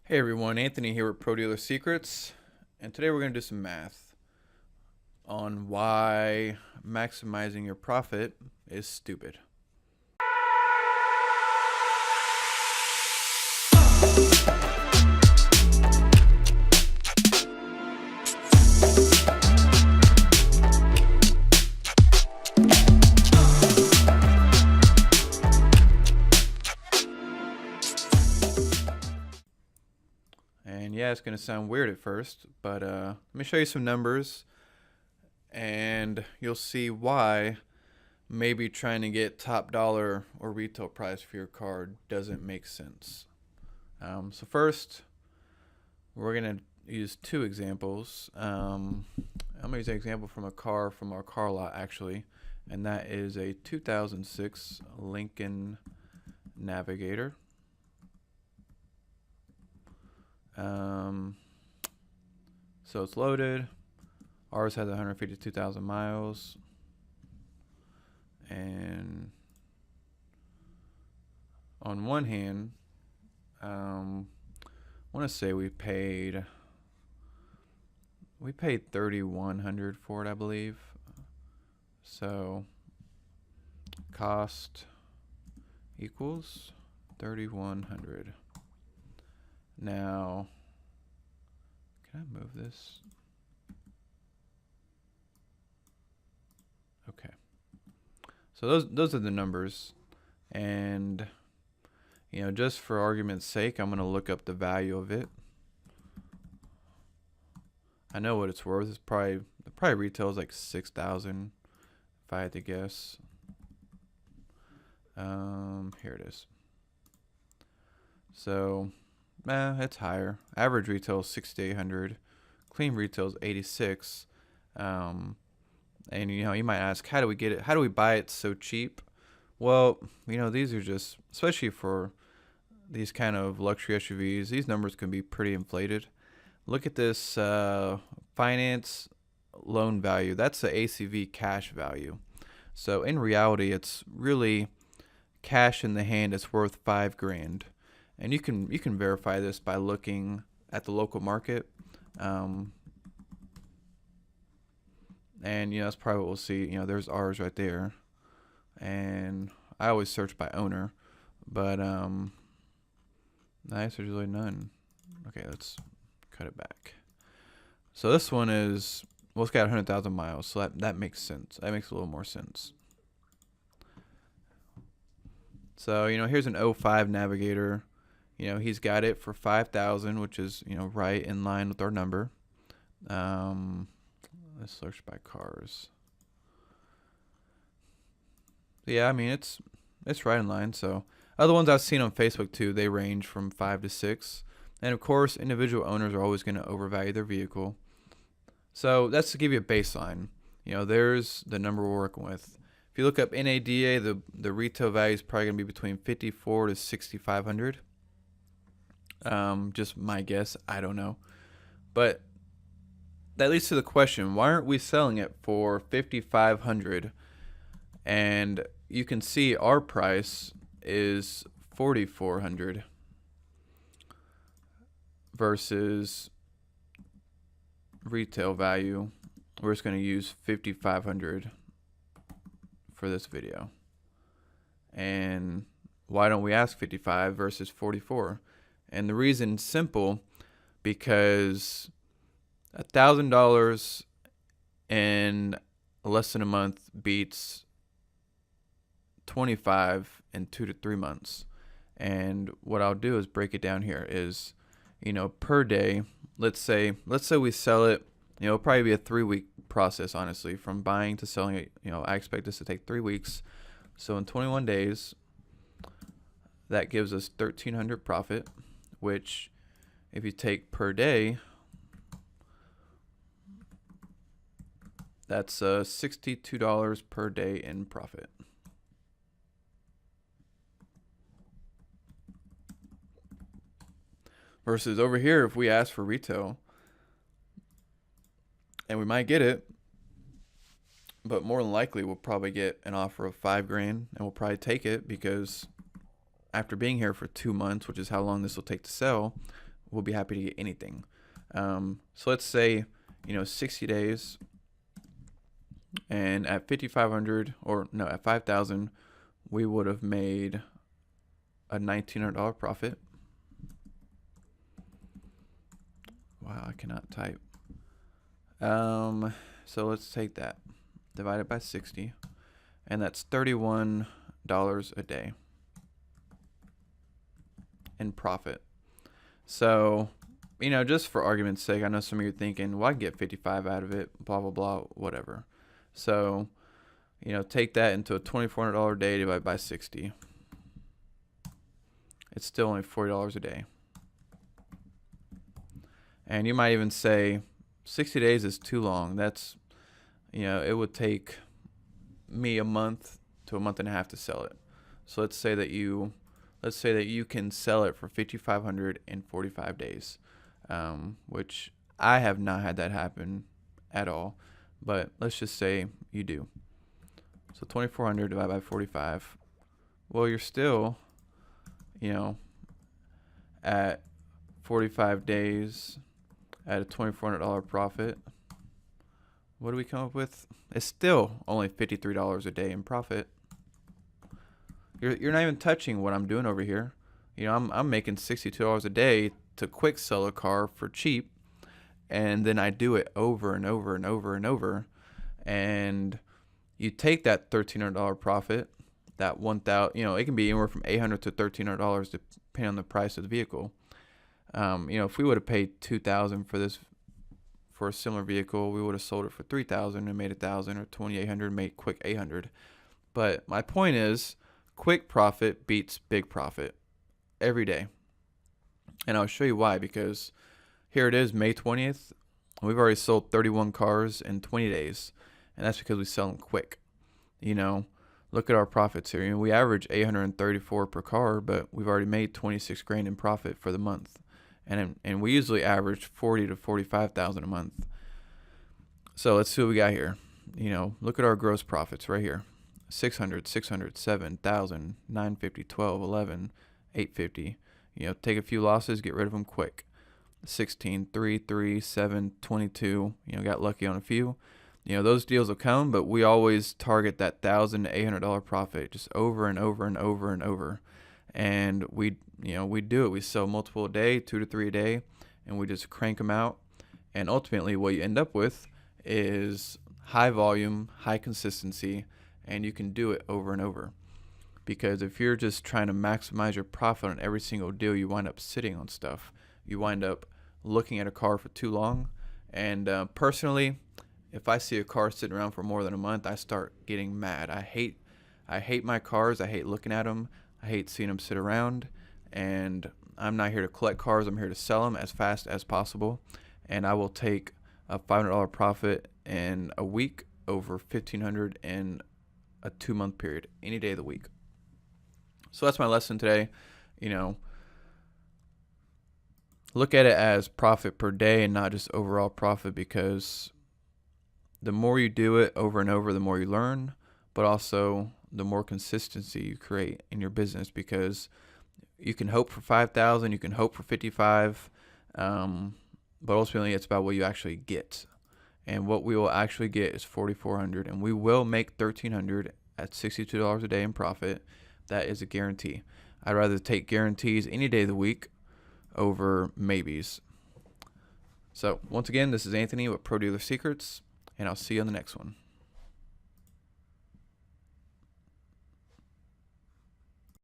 Hey everyone, Anthony here with Pro Dealer Secrets, and today we're going to do some math on why maximizing your profit is stupid. And yeah, it's going to sound weird at first, but let me show you some numbers and you'll see why maybe trying to get top dollar or retail price for your car doesn't make sense. So first, we're going to use two examples. I'm going to use an example from a car from our car lot actually, and that is a 2006 Lincoln Navigator. So it's loaded. Ours has 152,000 miles, and on one hand, I want to say we paid $3,100 for it, I believe. So cost equals $3,100. Now, can I move this? Okay. So those are the numbers, and just for argument's sake, I'm going to look up the value of it. I know what it's worth. It's probably retails like $6,000 if I had to guess. Here it is. So it's higher. Average retail is $6,800. Clean retail is $86. And you might ask, how do we get it? How do we buy it so cheap? Well, these are just, especially for these kind of luxury SUVs, these numbers can be pretty inflated. Look at this finance loan value. That's the ACV cash value. So in reality, it's really cash in the hand. It's worth $5,000. And you can verify this by looking at the local market, and that's probably what we'll see. There's ours right there, and I always search by owner, but there's really none. Okay, let's cut it back. So this one is, well, it's got 100,000 miles, so that makes sense. That makes a little more sense. So here's an 05 Navigator. He's got it for $5,000, which is, right in line with our number. Let's search by cars. Yeah, I mean, it's right in line. So other ones I've seen on Facebook too, they range from 5 to 6. And of course, individual owners are always going to overvalue their vehicle. So that's to give you a baseline. There's the number we're working with. If you look up NADA, the retail value is probably going to be between $5,400 to $6,500. Just my guess. I don't know. But that leads to the question, why aren't we selling it for $5,500? And you can see our price is $4,400 versus retail value. We're just going to use $5,500 for this video. And why don't we ask 55 versus 44? And the reason's simple, because $1,000 in less than a month beats 25 in 2 to 3 months. And what I'll do is break it down here is, per day, let's say we sell it, it'll probably be a 3-week process, honestly, from buying to selling it. I expect this to take 3 weeks. So in 21 days, that gives us $1,300 profit, which if you take per day, that's $62 per day in profit. Versus over here, if we ask for retail, and we might get it, but more than likely we'll probably get an offer of $5,000, and we'll probably take it because after being here for 2 months, which is how long this will take to sell, we'll be happy to get anything. So let's say, 60 days, and at 5,500, or no, at 5,000, we would have made a $1,900 profit. Wow, I cannot type. So let's take that, divide it by 60, and that's $31 a day in profit. So, just for argument's sake, I know some of you are thinking, well, I can get 55 out of it, blah, blah, blah, whatever. So, take that into a $2,400 a day divided by 60. It's still only $40 a day. And you might even say 60 days is too long. That's, it would take me a month to a month and a half to sell it. So let's say that you can sell it for 5,500 in 45 days, which I have not had that happen at all. But let's just say you do. So 2,400 divided by 45. Well, you're still, at 45 days at a $2,400 profit. What do we come up with? It's still only $53 a day in profit. You're not even touching what I'm doing over here. I'm making $62 a day to quick sell a car for cheap, and then I do it over and over and over and over. And you take that $1,300 profit, that 1,000, it can be anywhere from $800 to $1,300 depending on the price of the vehicle. If we would have paid $2,000 for a similar vehicle, we would have sold it for $3,000 and made $1,000, or $2,800 made quick $800. But my point is, quick profit beats big profit every day. And I'll show you why, because here it is, May 20th. We've already sold 31 cars in 20 days, and that's because we sell them quick. Look at our profits here. We average $834 per car, but we've already made 26 grand in profit for the month. And we usually average 40 to 45,000 a month. So let's see what we got here. Look at our gross profits right here. 600, 600, 7,000, 950, 12, 11, 850. Take a few losses, get rid of them quick. 16, 3, 3, 7, 22. Got lucky on a few. Those deals will come, but we always target that $1,800 profit just over and over and over and over. And we do it. We sell multiple a day, 2 to 3 a day, and we just crank them out. And ultimately what you end up with is high volume, high consistency, and you can do it over and over. Because if you're just trying to maximize your profit on every single deal, you wind up sitting on stuff. You wind up looking at a car for too long. And personally, if I see a car sitting around for more than a month, I start getting mad. I hate my cars. I hate looking at them. I hate seeing them sit around. And I'm not here to collect cars. I'm here to sell them as fast as possible. And I will take a $500 profit in a week over $1,500 in a 2-month period, any day of the week. So that's my lesson today. Look at it as profit per day and not just overall profit, because the more you do it over and over, the more you learn, but also the more consistency you create in your business, because you can hope for 5,000, you can hope for 55, but ultimately it's about what you actually get. And what we will actually get is 4,400, and we will make 1,300 at $62 a day in profit. That is a guarantee. I'd rather take guarantees any day of the week over maybes. So once again, this is Anthony with Pro Dealer Secrets, and I'll see you on the next one.